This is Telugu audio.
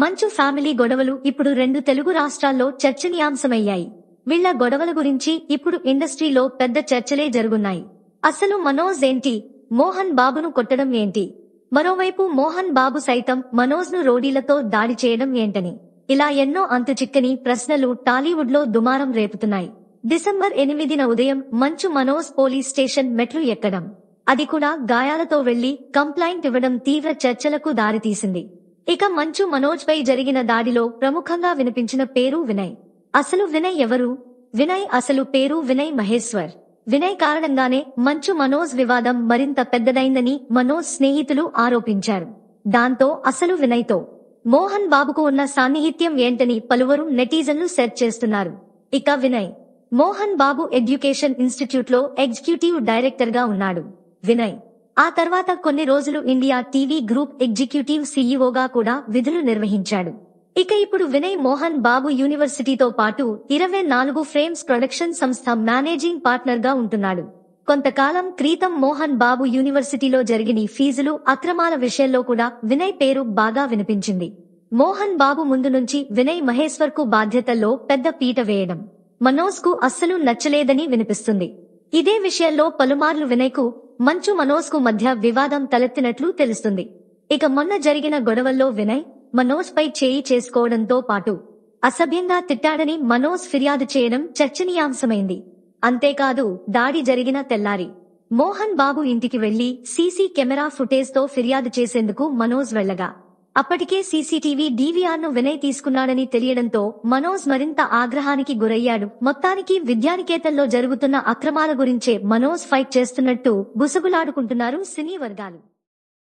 మంచు ఫ్యామిలీ గొడవలు ఇప్పుడు 2 తెలుగు రాష్ట్రాల్లో చర్చనీయాంశమయ్యాయి. వీళ్ల గొడవల గురించి ఇప్పుడు ఇండస్ట్రీలో పెద్ద చర్చలే జరుగున్నాయి. అసలు మనోజ్ ఏంటి, మోహన్ బాబును కొట్టడం ఏంటి? మరోవైపు మోహన్ బాబు సైతం మనోజ్ను రోడీలతో దాడి చేయడం ఏంటని ఇలా ఎన్నో అంతుచిక్కని ప్రశ్నలు టాలీవుడ్ లో దుమారం రేపుతున్నాయి. డిసెంబర్ 8న ఉదయం మంచు మనోజ్ పోలీస్ స్టేషన్ మెట్లు ఎక్కడం, అది కూడా గాయాలతో వెళ్లి కంప్లైంట్ ఇవ్వడం తీవ్ర చర్చలకు దారితీసింది. ఇక మంచు మనోజ్ పై జరిగిన దాడిలో ప్రముఖంగా వినిపించిన పేరు వినయ్. అసలు వినయ్ ఎవరు? వినయ్ అసలు పేరు వినయ్ మహేశ్వర్. వినయ్ కారణంగానే మంచు మనోజ్ వివాదం మరింత పెద్దదైందని మనోజ్ స్నేహితులు ఆరోపించారు. దాంతో అసలు వినయ్తో మోహన్ బాబుకు ఉన్న సాన్నిహిత్యం ఏంటని పలువురు నెటిజన్లు సెర్చ్ చేస్తున్నారు. ఇక వినయ్, మోహన్ బాబు ఎడ్యుకేషన్ ఇన్స్టిట్యూట్ లో ఎగ్జిక్యూటివ్ డైరెక్టర్ గా ఉన్నాడు. వినయ్ ఆ తర్వాత కొన్ని రోజులు ఇండియా టీవీ గ్రూప్ ఎగ్జిక్యూటివ్ సీఈఓగా కూడా విధులు నిర్వహించాడు. ఇక ఇప్పుడు వినయ్ మోహన్ బాబు యూనివర్సిటీతో పాటు 24 ఫ్రేమ్స్ ప్రొడక్షన్ సంస్థ మేనేజింగ్ పార్ట్నర్ గా ఉంటున్నాడు. కొంతకాలం క్రితం మోహన్ బాబు యూనివర్సిటీలో జరిగిన ఫీజులు అక్రమాల విషయంలో కూడా వినయ్ పేరు బాగా వినిపించింది. మోహన్ బాబు ముందు నుంచి వినయ్ మహేశ్వర్ కు బాధ్యతల్లో పెద్ద పీట వేయడం మనోజ్ కు అస్సలు నచ్చలేదని వినిపిస్తుంది. ఇదే విషయంలో పలుమార్లు వినయ్ కు మంచు మనోజ్ కు మధ్య వివాదం తలెత్తినట్లు తెలుస్తుంది. ఇక మొన్న జరిగిన గొడవల్లో వినయ్ మనోజ్ పై చేయి చేసుకోవడంతో పాటు అసభ్యంగా తిట్టాడని మనోజ్ ఫిర్యాదు చేయడం చర్చనీయాంశమైంది. అంతేకాదు, దాడి జరిగిన తెల్లారి మోహన్ బాబు ఇంటికి వెళ్లి సీసీ కెమెరా ఫుటేజ్ తో ఫిర్యాదు చేసేందుకు మనోజ్ వెళ్లగా అప్పటికే సీసీటీవీ డీవీఆర్ ను వినయ్ తీసుకున్నాడని తెలియడంతో మనోజ్ మరింత ఆగ్రహానికి గురయ్యాడు. మొత్తానికి విద్యానికేతన్లో జరుగుతున్న అక్రమాల గురించే మనోజ్ ఫైట్ చేస్తున్నట్టు గుసగులాడుకుంటున్నారు సినీ వర్గాలు.